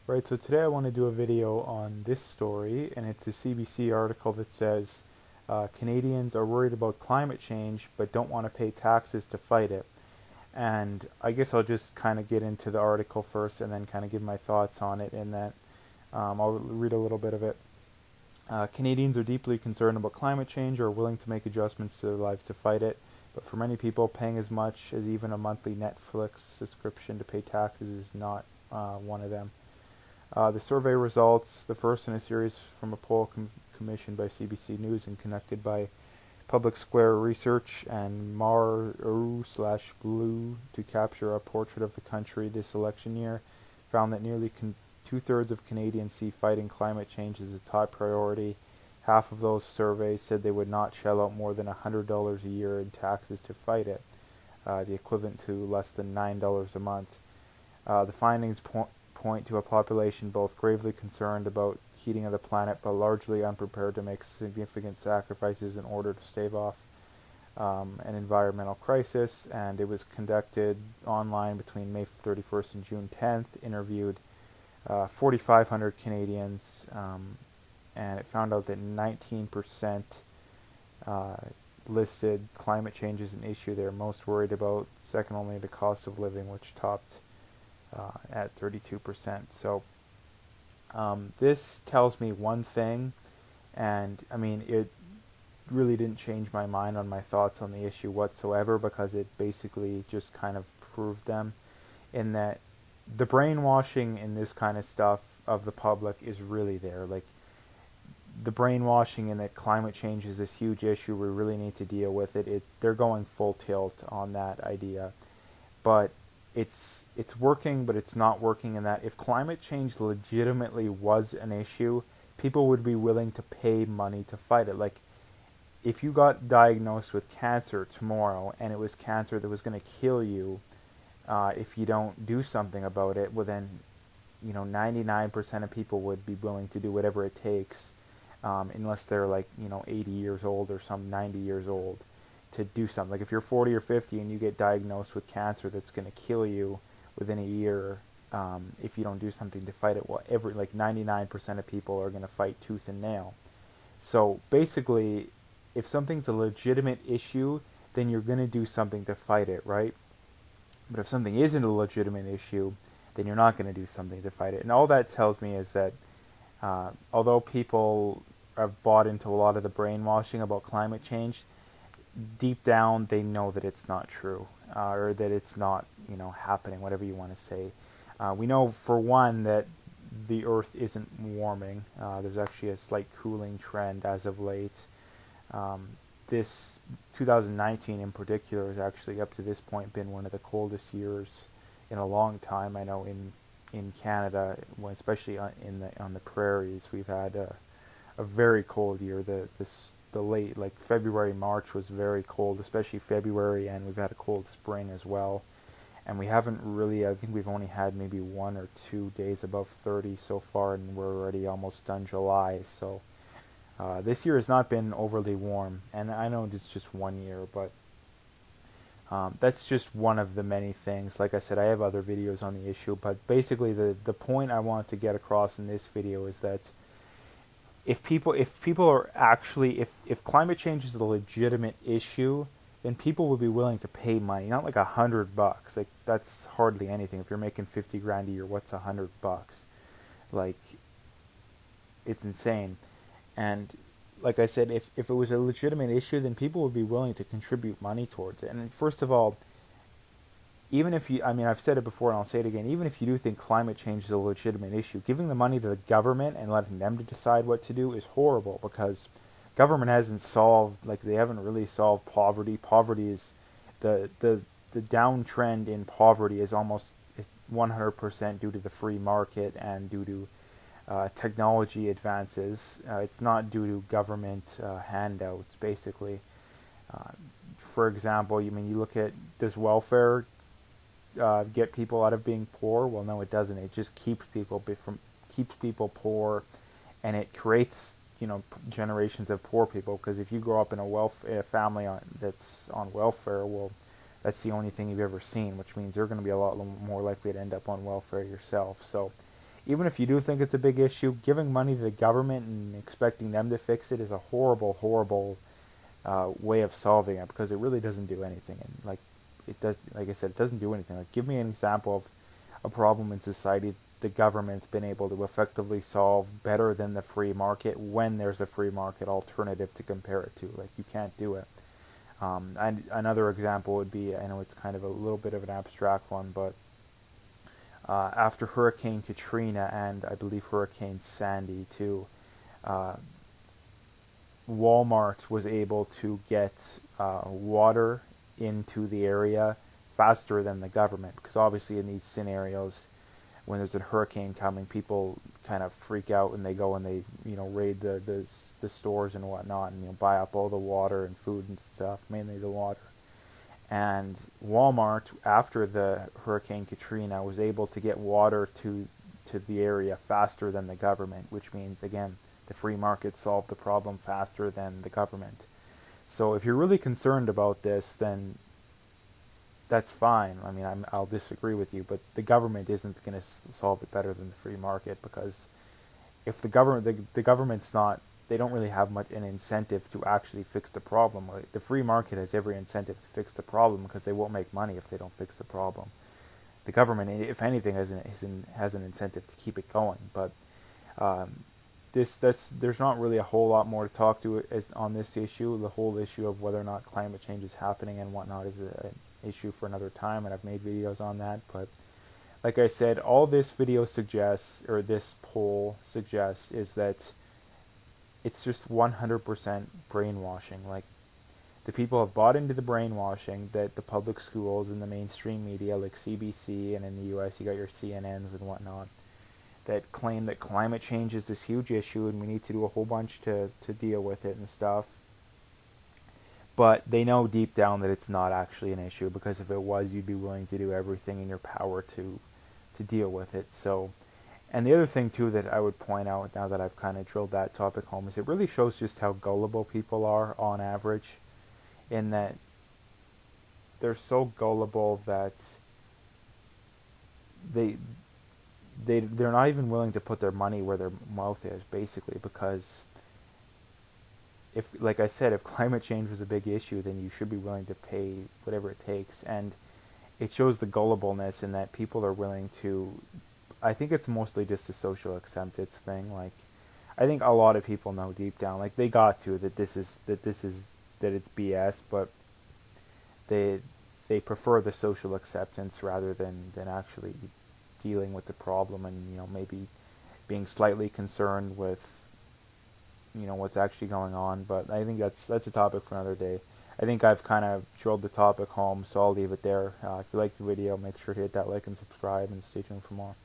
Right, so today I want to do a video on this story, and it's a CBC article that says Canadians are worried about climate change but don't want to pay taxes to fight it. And I guess I'll just kind of get into the article first and then kind of give my thoughts on it, and then I'll read a little bit of it. Canadians are deeply concerned about climate change or are willing to make adjustments to their lives to fight it, but for many people, paying as much as even a monthly Netflix subscription to pay taxes is not one of them. The survey results, the first in a series from a poll commissioned by CBC News and conducted by Public Square Research and Maru/Blue to capture a portrait of the country this election year, found that nearly two-thirds of Canadians see fighting climate change as a top priority. Half of those surveys said they would not shell out more than $100 a year in taxes to fight it, the equivalent to less than $9 a month. The findings point to a population both gravely concerned about heating of the planet but largely unprepared to make significant sacrifices in order to stave off an environmental crisis. And it was conducted online between May 31st and June 10th, interviewed 4,500 Canadians, and it found out that 19% listed climate change as an issue they're most worried about, second only the cost of living, which topped at 32%. So this tells me one thing, and I mean, it really didn't change my mind on my thoughts on the issue whatsoever, because it basically just kind of proved them, in that the brainwashing in this kind of stuff of the public is really there. Like, the brainwashing in that climate change is this huge issue, we really need to deal with it. They're going full tilt on that idea, but it's working, but it's not working in that if climate change legitimately was an issue, people would be willing to pay money to fight it. Like, if you got diagnosed with cancer tomorrow and it was cancer that was going to kill you, if you don't do something about it, well then, 99% of people would be willing to do whatever it takes, unless they're like, 80 years old or some 90 years old, to do something. Like, if you're 40 or 50 and you get diagnosed with cancer that's going to kill you within a year, if you don't do something to fight it, well, 99% of people are going to fight tooth and nail. So basically, if something's a legitimate issue, then you're going to do something to fight it, right? But if something isn't a legitimate issue, then you're not going to do something to fight it. And all that tells me is that although people have bought into a lot of the brainwashing about climate change, deep down they know that it's not true, or that it's not, happening, whatever you want to say. We know, for one, that the Earth isn't warming. There's actually a slight cooling trend as of late. This 2019 in particular has actually, up to this point, been one of the coldest years in a long time. I know in Canada, especially on the prairies, we've had a very cold year. The late, like February, March was very cold, especially February, and we've had a cold spring as well. And we haven't really, I think we've only had maybe 1 or 2 days above 30 so far, and we're already almost done July. So this year has not been overly warm, and I know it's just 1 year, but that's just one of the many things. Like I said, I have other videos on the issue, but basically the point I want to get across in this video is that if people are actually, if climate change is a legitimate issue, then people would be willing to pay money. Not like $100. Like, that's hardly anything. If you're making 50 grand a year, what's $100? Like, it's insane. And like I said, if it was a legitimate issue, then people would be willing to contribute money towards it. And first of all, even if you, I've said it before and I'll say it again, even if you do think climate change is a legitimate issue, giving the money to the government and letting them to decide what to do is horrible, because government hasn't solved, they haven't really solved poverty. Poverty is, the downtrend in poverty is almost 100% due to the free market and due to technology advances. It's not due to government handouts, basically. For example, you look at, does welfare get people out of being poor? Well, no, it doesn't. It just keeps people poor, and it creates generations of poor people. Because if you grow up in a family that's on welfare, well, that's the only thing you've ever seen, which means you're going to be a lot more likely to end up on welfare yourself. So even if you do think it's a big issue, giving money to the government and expecting them to fix it is a horrible, horrible way of solving it, because it really doesn't do anything. And like it does, like I said, it doesn't do anything. Like, give me an example of a problem in society the government's been able to effectively solve better than the free market, when there's a free market alternative to compare it to. Like, you can't do it. And another example would be, I know it's kind of a little bit of an abstract one, but after Hurricane Katrina and I believe Hurricane Sandy too, uh, Walmart was able to get water into the area faster than the government, because obviously in these scenarios, when there's a hurricane coming, people kind of freak out and they go and they raid the stores and whatnot, and buy up all the water and food and stuff, mainly the water. And Walmart, after the Hurricane Katrina, was able to get water to the area faster than the government, which means, again, the free market solved the problem faster than the government. So if you're really concerned about this, then that's fine. I mean, I'll disagree with you, but the government isn't going to solve it better than the free market, because if the government's not, they don't really have much an incentive to actually fix the problem. Like, the free market has every incentive to fix the problem, because they won't make money if they don't fix the problem. The government, if anything, has an incentive to keep it going. But there's not really a whole lot more to talk to on this issue. The whole issue of whether or not climate change is happening and whatnot is an issue for another time, and I've made videos on that. But like I said, all this video suggests, or this poll suggests, is that it's just 100% brainwashing. Like, the people have bought into the brainwashing that the public schools and the mainstream media, like CBC, and in the US you got your CNNs and whatnot, that claim that climate change is this huge issue and we need to do a whole bunch to deal with it and stuff. But they know deep down that it's not actually an issue, because if it was, you'd be willing to do everything in your power to deal with it. So, and the other thing too that I would point out, now that I've kind of drilled that topic home, is it really shows just how gullible people are on average, in that they're so gullible that they're not even willing to put their money where their mouth is, basically, because if, like I said, if climate change was a big issue, then you should be willing to pay whatever it takes. And it shows the gullibleness in that people are willing to, I think it's mostly just a social acceptance thing. Like, I think a lot of people know deep down, like, they got to, that it's BS, but they prefer the social acceptance rather than actually dealing with the problem, and maybe being slightly concerned with what's actually going on. But I think that's a topic for another day. I think I've kind of drilled the topic home, so I'll leave it there. If you liked the video, make sure to hit that like and subscribe, and stay tuned for more.